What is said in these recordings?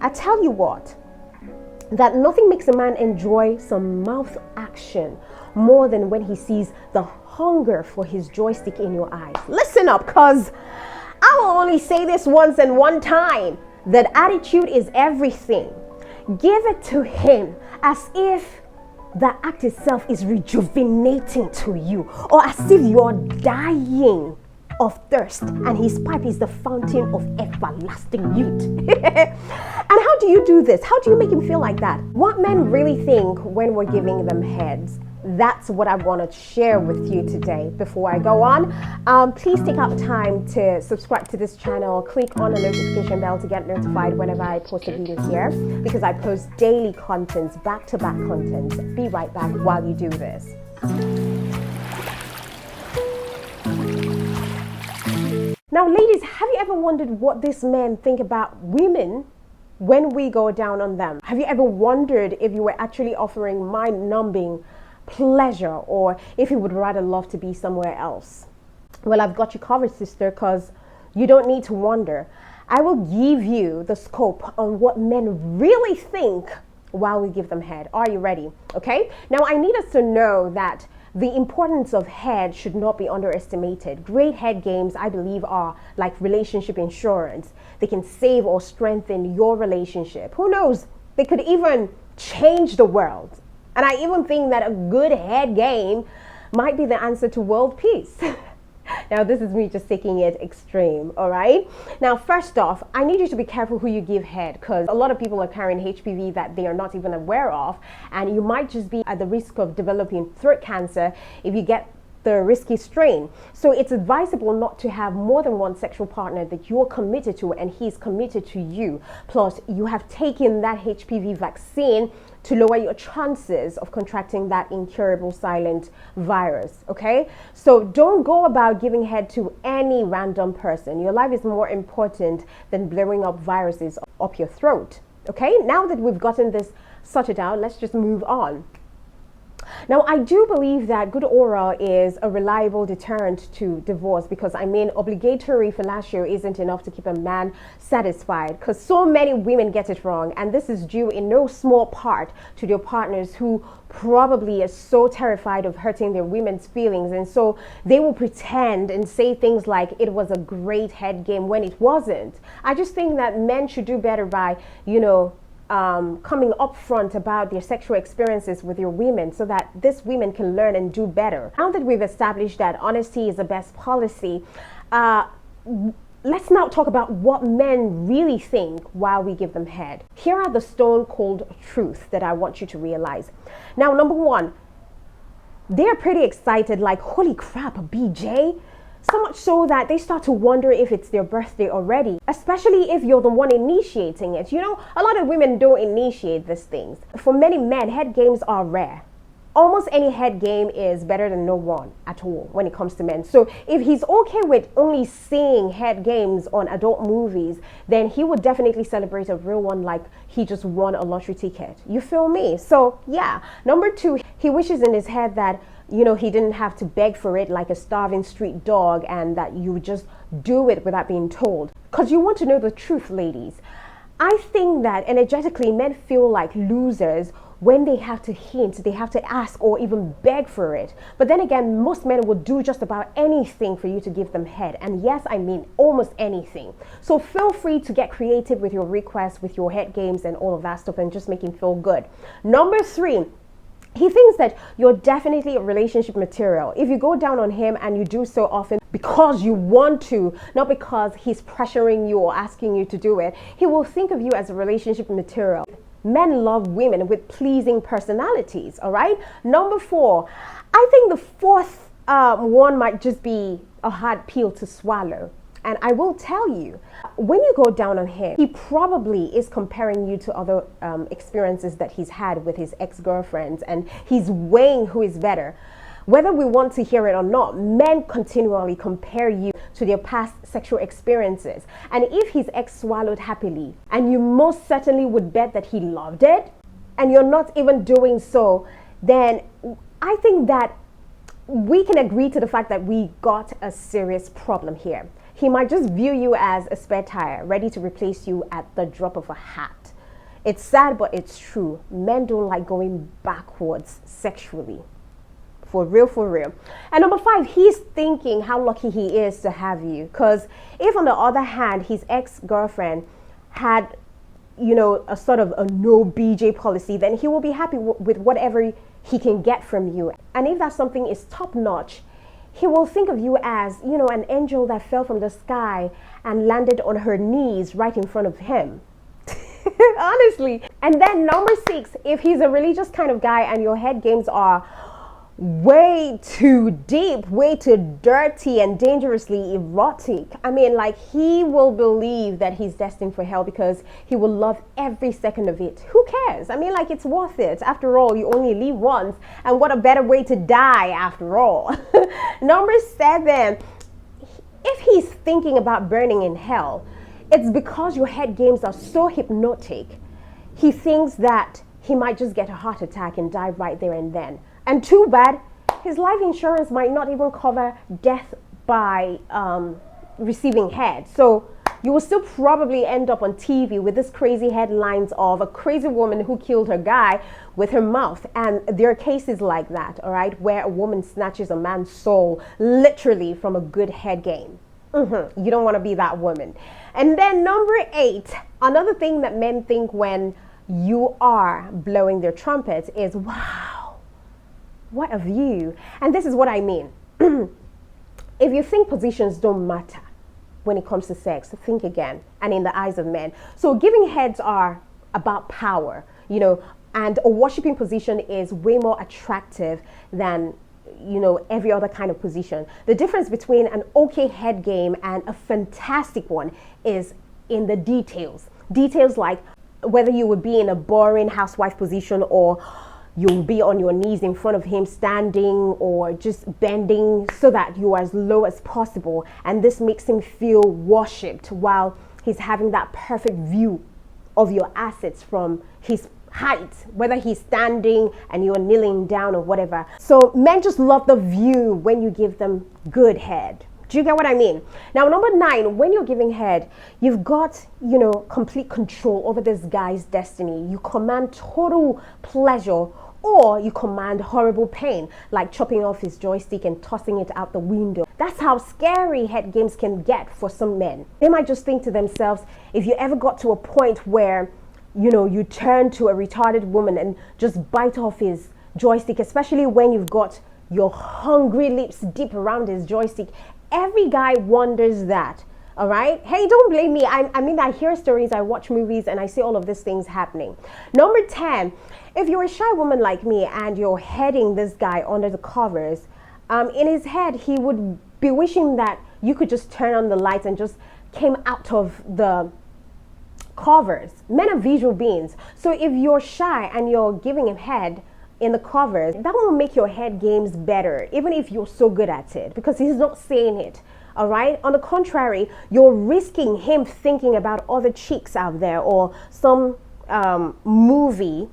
I tell you what, that nothing makes a man enjoy some mouth action more than when he sees the hunger for his joystick in your eyes. Listen up, cause I will only say this once and one time, that attitude is everything. Give it to him as if the act itself is rejuvenating to you, or as if you're dying of thirst and his pipe is the fountain of everlasting youth. And how do you do this? How do you make him feel like that? What men really think when we're giving them heads, that's what I want to share with you today. Before I go on, please take out the time to subscribe to this channel. Click on the notification bell to get notified whenever I post a video here, because I post daily content, back-to-back content. Be right back while you do this. Now, ladies, have you ever wondered what these men think about women when we go down on them? Have you ever wondered if you were actually offering mind-numbing pleasure, or if you would rather love to be somewhere else? Well, I've got you covered, sister, because you don't need to wonder. I will give you the scope on what men really think while we give them head. Are you ready? Okay. Now, I need us to know that the importance of head should not be underestimated. Great head games, I believe, are like relationship insurance. They can save or strengthen your relationship. Who knows? They could even change the world. And I even think that a good head game might be the answer to world peace. Now, this is me just taking it extreme, all right? Now, first off, I need you to be careful who you give head, because a lot of people are carrying HPV that they are not even aware of, and you might just be at the risk of developing throat cancer if you get the risky strain. So it's advisable not to have more than one sexual partner that you're committed to and he's committed to you. Plus, you have taken that HPV vaccine to lower your chances of contracting that incurable silent virus, okay? So don't go about giving head to any random person. Your life is more important than blowing up viruses up your throat, okay? Now that we've gotten this sorted out, let's just move on. Now, I do believe that good oral is a reliable deterrent to divorce, because obligatory fellatio isn't enough to keep a man satisfied, because so many women get it wrong, and this is due in no small part to their partners who probably are so terrified of hurting their women's feelings, and so they will pretend and say things like it was a great head game when it wasn't. I just think that men should do better by, coming up front about their sexual experiences with your women, so that these women can learn and do better. Now that we've established that honesty is the best policy, let's now talk about what men really think while we give them head. Here are the stone cold truths that I want you to realize. Now, number one, they're pretty excited, like, holy crap, a BJ? So much so that they start to wonder if it's their birthday already, especially if you're the one initiating it. A lot of women don't initiate these things. For many men, head games are rare. Almost any head game is better than no one at all when it comes to men. So if he's okay with only seeing head games on adult movies, then he would definitely celebrate a real one, like he just won a lottery ticket. You feel me? So yeah. Number two, he wishes in his head that he didn't have to beg for it like a starving street dog, and that you would just do it without being told. Because you want to know the truth, ladies. I think that energetically men feel like losers when they have to hint, they have to ask or even beg for it. But then again, most men will do just about anything for you to give them head. And yes, I mean almost anything. So feel free to get creative with your requests, with your head games and all of that stuff, and just make him feel good. Number three, he thinks that you're definitely a relationship material. If you go down on him and you do so often because you want to, not because he's pressuring you or asking you to do it, he will think of you as a relationship material. Men love women with pleasing personalities, all right? Number four, I think the fourth one might just be a hard pill to swallow. And I will tell you, when you go down on him, he probably is comparing you to other experiences that he's had with his ex-girlfriends, and he's weighing who is better. Whether we want to hear it or not, men continually compare you to their past sexual experiences. And if his ex swallowed happily, and you most certainly would bet that he loved it, and you're not even doing so, then I think that we can agree to the fact that we got a serious problem here. He might just view you as a spare tire, ready to replace you at the drop of a hat. It's sad, but it's true. Men don't like going backwards sexually. For real, for real. And number 5, he's thinking how lucky he is to have you. Because if on the other hand, his ex-girlfriend had, a sort of a no BJ policy, then he will be happy with whatever he can get from you. And if that something is top notch, he will think of you as, an angel that fell from the sky and landed on her knees right in front of him. Honestly. And then number 6, if he's a religious kind of guy and your head games are way too deep, way too dirty and dangerously erotic, he will believe that he's destined for hell because he will love every second of it. Who cares? It's worth it. After all, you only live once, and what a better way to die after all. Number 7, if he's thinking about burning in hell, it's because your head games are so hypnotic. He thinks that he might just get a heart attack and die right there and then. And too bad, his life insurance might not even cover death by receiving head. So you will still probably end up on TV with this crazy headlines of a crazy woman who killed her guy with her mouth. And there are cases like that, all right, where a woman snatches a man's soul literally from a good head game. You don't want to be that woman. And then number 8, another thing that men think when you are blowing their trumpets is, wow, what a view. And this is what I mean. If you think positions don't matter when it comes to sex, think again, and in the eyes of men. So giving heads are about power, and a worshiping position is way more attractive than every other kind of position. The difference between an okay head game and a fantastic one is in the details. Details like whether you would be in a boring housewife position or you'll be on your knees in front of him standing or just bending so that you are as low as possible. And this makes him feel worshipped while he's having that perfect view of your assets from his height, whether he's standing and you're kneeling down or whatever. So men just love the view when you give them good head. Do you get what I mean? Now, number 9, when you're giving head, you've got, complete control over this guy's destiny. You command total pleasure or you command horrible pain, like chopping off his joystick and tossing it out the window. That's how scary head games can get for some men. They might just think to themselves, if you ever got to a point where you turn to a retarded woman and just bite off his joystick, especially when you've got your hungry lips deep around his joystick. Every guy wonders that, all right? Hey, don't blame me. I hear stories, I watch movies, and I see all of these things happening. Number 10, if you're a shy woman like me and you're heading this guy under the covers, in his head, he would be wishing that you could just turn on the lights and just came out of the covers. Men are visual beings. So if you're shy and you're giving him head in the covers, that will make your head games better, even if you're so good at it, because he's not saying it. All right. On the contrary, you're risking him thinking about other chicks out there or some movie,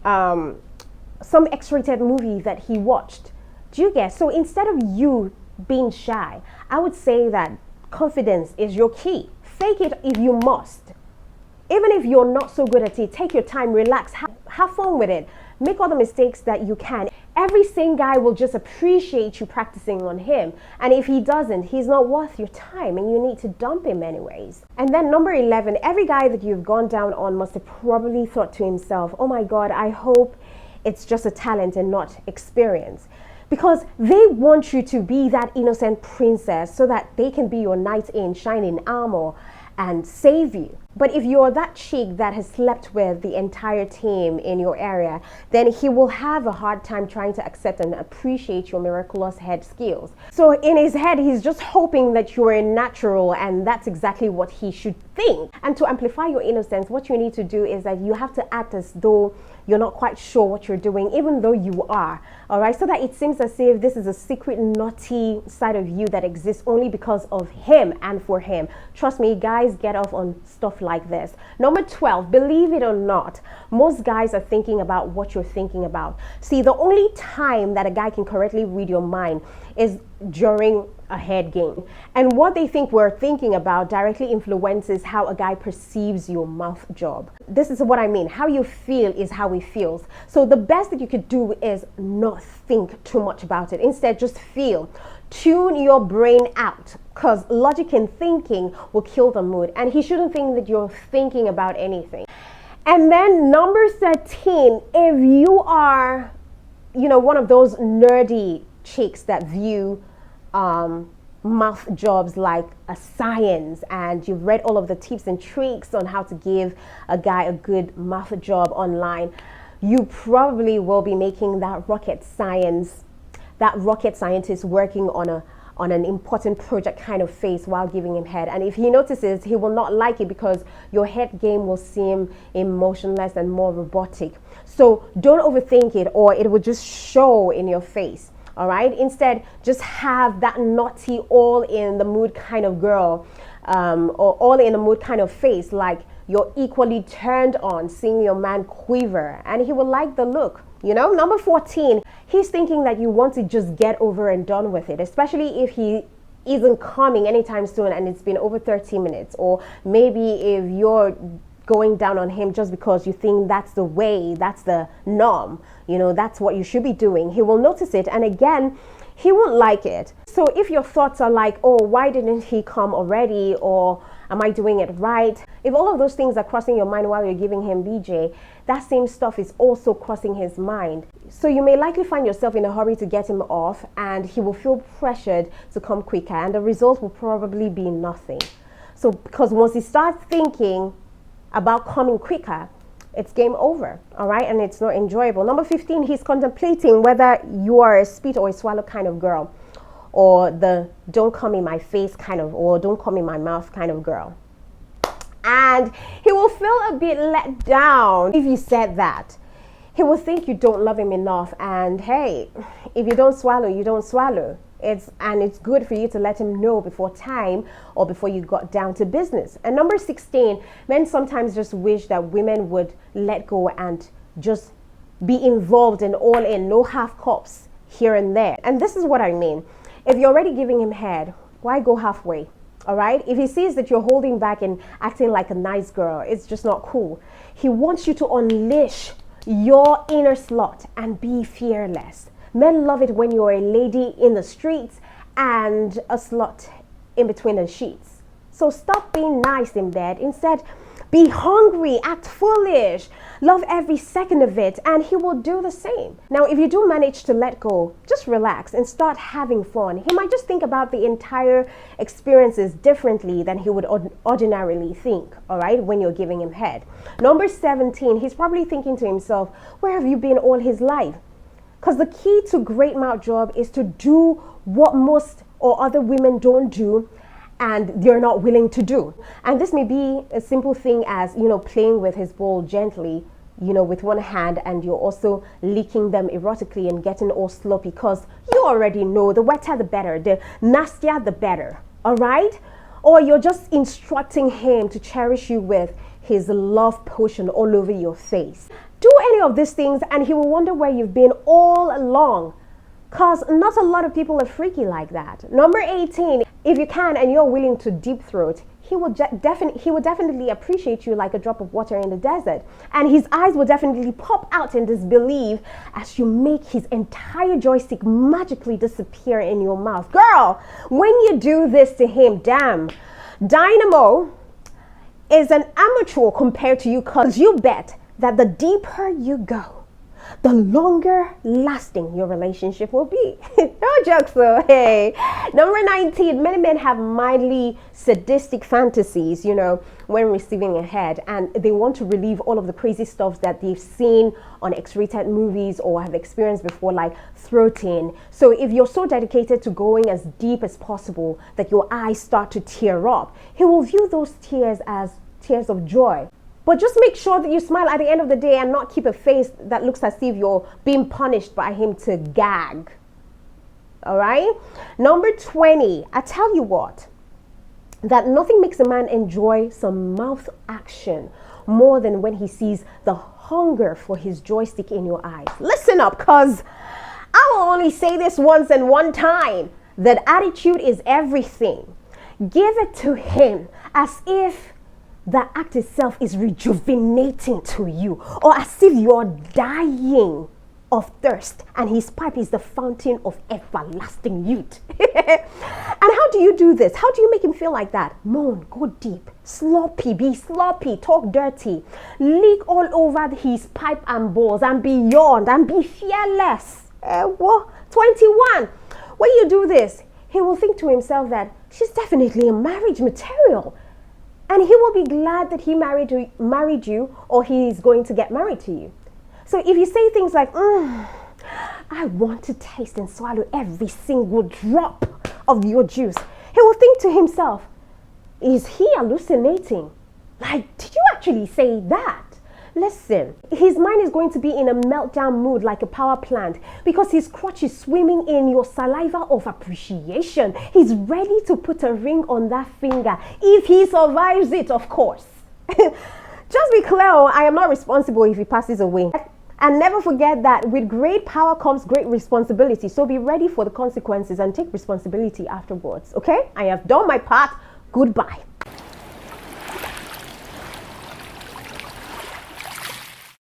some X-rated movie that he watched. Do you get? So instead of you being shy, I would say that confidence is your key. Fake it if you must. Even if you're not so good at it, take your time, relax, have fun with it. Make all the mistakes that you can. Every sane guy will just appreciate you practicing on him. And if he doesn't, he's not worth your time and you need to dump him anyways. And then number 11, every guy that you've gone down on must have probably thought to himself, oh my God, I hope it's just a talent and not experience. Because they want you to be that innocent princess so that they can be your knight in shining armor and save you. But if you're that chick that has slept with the entire team in your area, then he will have a hard time trying to accept and appreciate your miraculous head skills. So in his head, he's just hoping that you're a natural, and that's exactly what he should think. And to amplify your innocence, what you need to do is that you have to act as though you're not quite sure what you're doing, even though you are, all right? So that it seems as if this is a secret naughty side of you that exists only because of him and for him. Trust me, guys get off on stuff like this. Number 12, believe it or not, most guys are thinking about what you're thinking about. See, the only time that a guy can correctly read your mind is during a head game. And what they think we're thinking about directly influences how a guy perceives your mouth job. This is what I mean. How you feel is how he feels. So the best that you could do is not think too much about it. Instead, just feel. Tune your brain out, because logic and thinking will kill the mood. And he shouldn't think that you're thinking about anything. And then number 13, if you are, one of those nerdy chicks that view mouth jobs like a science, and you've read all of the tips and tricks on how to give a guy a good mouth job online, you probably will be making that rocket scientist working on an important project kind of face while giving him head. And if he notices, he will not like it, because your head game will seem emotionless and more robotic. So don't overthink it, or it will just show in your face. All right. Instead, just have that naughty, all in the mood kind of girl, or all in the mood kind of face, like you're equally turned on seeing your man quiver, and he will like the look. Number 14, he's thinking that you want to just get over and done with it, especially if he isn't coming anytime soon and it's been over 30 minutes, or maybe if you're going down on him just because you think that's the way, that's the norm, that's what you should be doing. He will notice it, and again, he won't like it. So if your thoughts are like, oh, why didn't he come already, or am I doing it right? If all of those things are crossing your mind while you're giving him BJ, that same stuff is also crossing his mind. So you may likely find yourself in a hurry to get him off, and he will feel pressured to come quicker, and the result will probably be nothing. So because once he starts thinking about coming quicker, it's game over, all right? And it's not enjoyable. Number 15, he's contemplating whether you are a spit or a swallow kind of girl, or the don't come in my face kind of, or don't come in my mouth kind of girl. And he will feel a bit let down if you said that. He will think you don't love him enough, and hey, if you don't swallow, you don't swallow. It's good for you to let him know before time, or before you got down to business. And number 16, men sometimes just wish that women would let go and just be involved and all in, no half cups here and there. And this is what I mean. If you're already giving him head, why go halfway? All right? If he sees that you're holding back and acting like a nice girl, it's just not cool. He wants you to unleash your inner slut and be fearless. Men love it when you're a lady in the streets and a slut in between the sheets. So stop being nice in bed. Instead, be hungry, act foolish, love every second of it, and he will do the same. Now, if you do manage to let go, just relax and start having fun. He might just think about the entire experiences differently than he would ordinarily think, all right, when you're giving him head. Number 17, he's probably thinking to himself, where have you been all his life? Because the key to great mouth job is to do what most or other women don't do, and they're not willing to do. And this may be a simple thing as, playing with his ball gently, with one hand, and you're also licking them erotically and getting all sloppy, because you already know the wetter the better, the nastier the better, all right? Or you're just instructing him to cherish you with his love potion all over your face. Do any of these things and he will wonder where you've been all along, because not a lot of people are freaky like that. Number 18, if you can and you're willing to deep throat, he will definitely appreciate you like a drop of water in the desert. And his eyes will definitely pop out in disbelief as you make his entire joystick magically disappear in your mouth. Girl, when you do this to him, damn, Dynamo is an amateur compared to you, because you bet that the deeper you go, the longer lasting your relationship will be. No jokes though, hey. Number 19, many men have mildly sadistic fantasies, when receiving a head, and they want to relieve all of the crazy stuff that they've seen on X-rated movies or have experienced before, like throating. So if you're so dedicated to going as deep as possible that your eyes start to tear up, he will view those tears as tears of joy. But just make sure that you smile at the end of the day and not keep a face that looks as if you're being punished by him to gag. All right? Number 20, I tell you what, that nothing makes a man enjoy some mouth action more than when he sees the hunger for his joystick in your eyes. Listen up, because I will only say this once and one time. That attitude is everything. Give it to him as if the act itself is rejuvenating to you, or as if you're dying of thirst and his pipe is the fountain of everlasting youth. And how do you do this? How do you make him feel like that? Moan, go deep, sloppy, be sloppy, talk dirty, leak all over his pipe and balls and beyond, and be fearless. 21. When you do this, he will think to himself that she's definitely a marriage material, and he will be glad that he married you, or he is going to get married to you. So if you say things like, I want to taste and swallow every single drop of your juice, he will think to himself, is he hallucinating? Like, did you actually say that? Listen, his mind is going to be in a meltdown mood like a power plant, because his crotch is swimming in your saliva of appreciation. He's ready to put a ring on that finger, if he survives it, of course. Just be clear, I am not responsible if he passes away. And never forget that with great power comes great responsibility. So be ready for the consequences and take responsibility afterwards, okay? I have done my part. Goodbye.